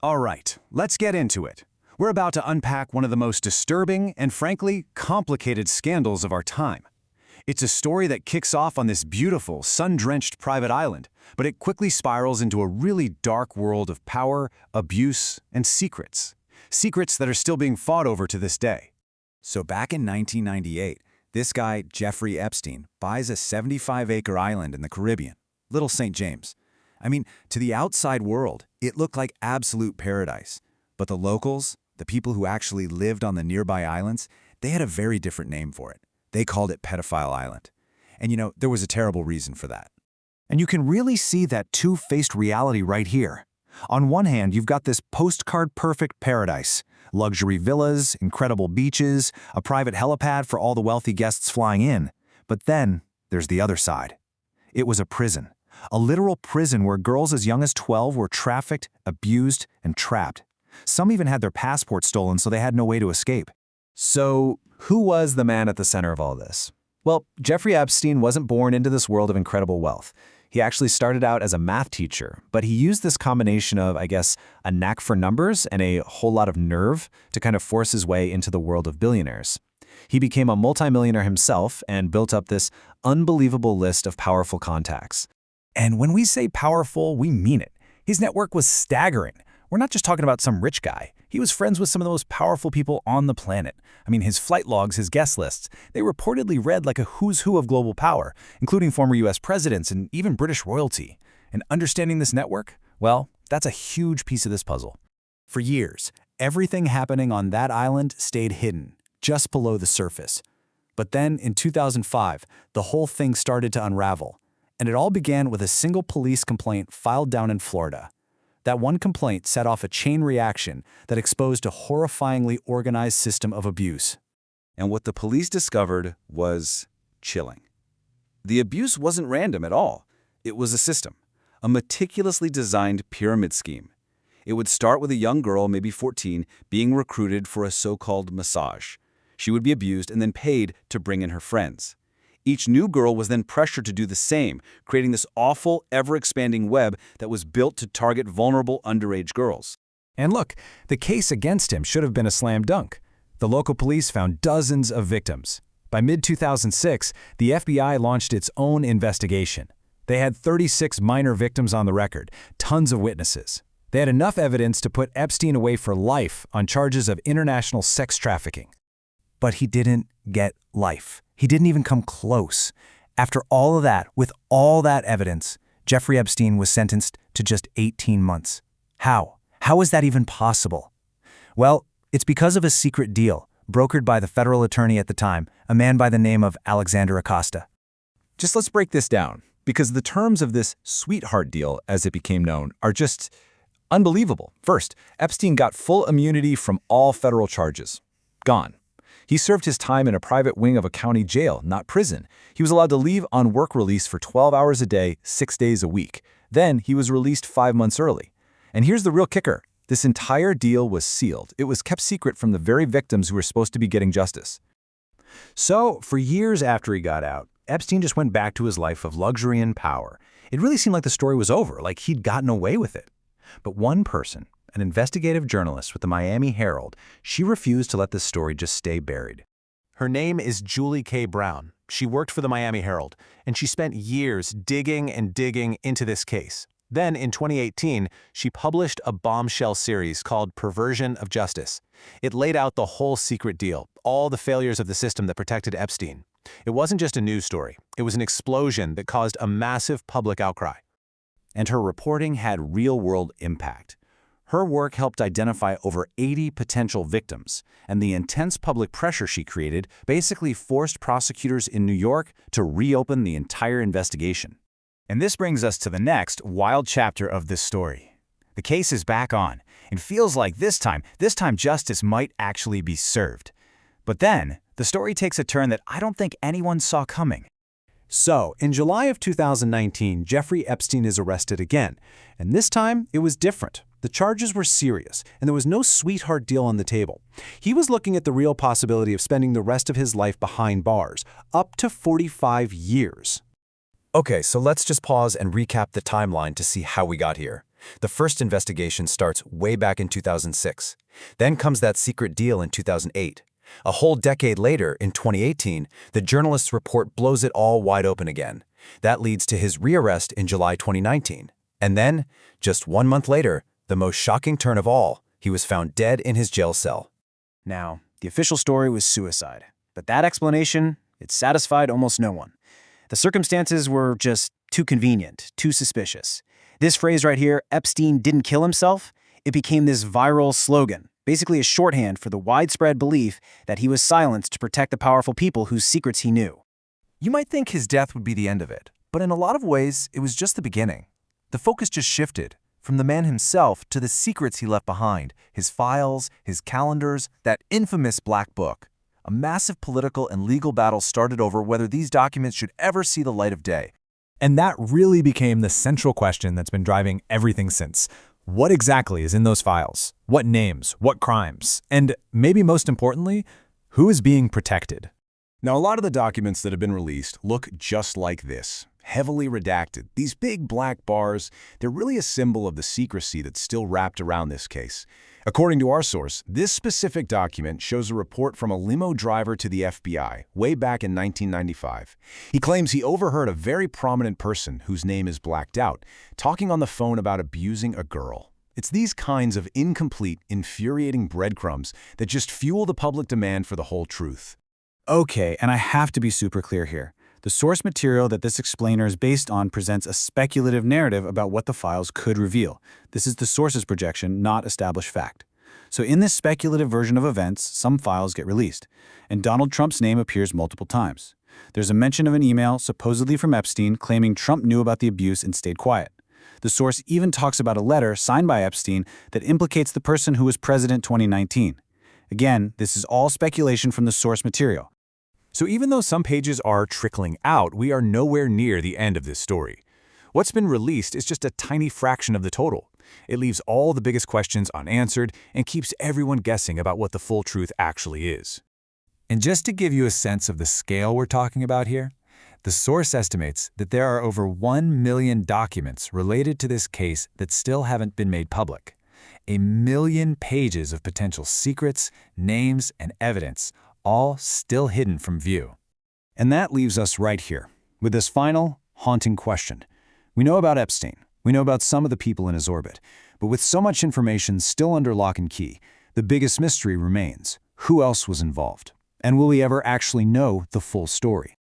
All right, let's get into it. We're about to unpack one of the most disturbing and, frankly, complicated scandals of our time. It's a story that kicks off on this beautiful, sun-drenched private island, but it quickly spirals into a really dark world of power, abuse, and secrets. Secrets that are still being fought over to this day. So back in 1998, this guy, Jeffrey Epstein, buys a 75-acre island in the Caribbean, Little St. James. I mean, to the outside world, it looked like absolute paradise. But the locals, the people who actually lived on the nearby islands, they had a very different name for it. They called it Pedophile Island. And there was a terrible reason for that. And you can really see that two-faced reality right here. On one hand, you've got this postcard-perfect paradise. Luxury villas, incredible beaches, a private helipad for all the wealthy guests flying in. But then, there's the other side. It was a prison. A literal prison where girls as young as 12 were trafficked, abused, and trapped. Some even had their passports stolen so they had no way to escape. So, who was the man at the center of all this? Well, Jeffrey Epstein wasn't born into this world of incredible wealth. He actually started out as a math teacher, but he used this combination of, a knack for numbers and a whole lot of nerve to kind of force his way into the world of billionaires. He became a multimillionaire himself and built up this unbelievable list of powerful contacts. And when we say powerful, we mean it. His network was staggering. We're not just talking about some rich guy. He was friends with some of the most powerful people on the planet. I mean, his flight logs, his guest lists, they reportedly read like a who's who of global power, including former US presidents and even British royalty. And understanding this network, well, that's a huge piece of this puzzle. For years, everything happening on that island stayed hidden, just below the surface. But then, in 2005, the whole thing started to unravel. And it all began with a single police complaint filed down in Florida. That one complaint set off a chain reaction that exposed a horrifyingly organized system of abuse. And what the police discovered was chilling. The abuse wasn't random at all. It was a system, a meticulously designed pyramid scheme. It would start with a young girl, maybe 14, being recruited for a so-called massage. She would be abused and then paid to bring in her friends. Each new girl was then pressured to do the same, creating this awful, ever-expanding web that was built to target vulnerable underage girls. And look, the case against him should have been a slam dunk. The local police found dozens of victims. By mid-2006, the FBI launched its own investigation. They had 36 minor victims on the record, tons of witnesses. They had enough evidence to put Epstein away for life on charges of international sex trafficking. But he didn't get life. He didn't even come close. After all of that, with all that evidence, Jeffrey Epstein was sentenced to just 18 months. How? How is that even possible? Well, it's because of a secret deal brokered by the federal attorney at the time, a man by the name of Alexander Acosta. Just let's break this down, because the terms of this sweetheart deal, as it became known, are just unbelievable. First, Epstein got full immunity from all federal charges. Gone. He served his time in a private wing of a county jail, not prison. He was allowed to leave on work release for 12 hours a day, 6 days a week. Then he was released 5 months early. And here's the real kicker. This entire deal was sealed. It was kept secret from the very victims who were supposed to be getting justice. So, for years after he got out, Epstein just went back to his life of luxury and power. It really seemed like the story was over, like he'd gotten away with it. But one person, an investigative journalist with the Miami Herald, she refused to let this story just stay buried. Her name is Julie K. Brown. She worked for the Miami Herald, and she spent years digging and digging into this case. Then, in 2018, she published a bombshell series called Perversion of Justice. It laid out the whole secret deal, all the failures of the system that protected Epstein. It wasn't just a news story. It was an explosion that caused a massive public outcry. And her reporting had real-world impact. Her work helped identify over 80 potential victims, and the intense public pressure she created basically forced prosecutors in New York to reopen the entire investigation. And this brings us to the next wild chapter of this story. The case is back on, and feels like this time justice might actually be served. But then, the story takes a turn that I don't think anyone saw coming. So, in July of 2019, Jeffrey Epstein is arrested again, and this time it was different. The charges were serious, and there was no sweetheart deal on the table. He was looking at the real possibility of spending the rest of his life behind bars, up to 45 years. Okay, so let's just pause and recap the timeline to see how we got here. The first investigation starts way back in 2006. Then comes that secret deal in 2008. A whole decade later, in 2018, the journalist's report blows it all wide open again. That leads to his rearrest in July 2019. And then, just 1 month later, the most shocking turn of all, he was found dead in his jail cell. Now, the official story was suicide. But that explanation, it satisfied almost no one. The circumstances were just too convenient, too suspicious. This phrase right here, Epstein didn't kill himself, it became this viral slogan, basically a shorthand for the widespread belief that he was silenced to protect the powerful people whose secrets he knew. You might think his death would be the end of it, but in a lot of ways, it was just the beginning. The focus just shifted from the man himself to the secrets he left behind, his files, his calendars, that infamous black book. A massive political and legal battle started over whether these documents should ever see the light of day. And that really became the central question that's been driving everything since. What exactly is in those files? What names? What crimes? And maybe most importantly, who is being protected? Now, a lot of the documents that have been released look just like this, heavily redacted. These big black bars, they're really a symbol of the secrecy that's still wrapped around this case. According to our source, this specific document shows a report from a limo driver to the FBI way back in 1995. He claims he overheard a very prominent person, whose name is blacked out, talking on the phone about abusing a girl. It's these kinds of incomplete, infuriating breadcrumbs that just fuel the public demand for the whole truth. Okay, and I have to be super clear here. The source material that this explainer is based on presents a speculative narrative about what the files could reveal. This is the source's projection, not established fact. So in this speculative version of events, some files get released, and Donald Trump's name appears multiple times. There's a mention of an email, supposedly from Epstein, claiming Trump knew about the abuse and stayed quiet. The source even talks about a letter signed by Epstein that implicates the person who was president 2019. Again, this is all speculation from the source material. So even though some pages are trickling out, we are nowhere near the end of this story. What's been released is just a tiny fraction of the total. It leaves all the biggest questions unanswered and keeps everyone guessing about what the full truth actually is. And just to give you a sense of the scale we're talking about here, the source estimates that there are over 1 million documents related to this case that still haven't been made public. 1 million pages of potential secrets, names, and evidence, all still hidden from view. And that leaves us right here, with this final, haunting question. We know about Epstein. We know about some of the people in his orbit. But with so much information still under lock and key, the biggest mystery remains. Who else was involved? And will we ever actually know the full story?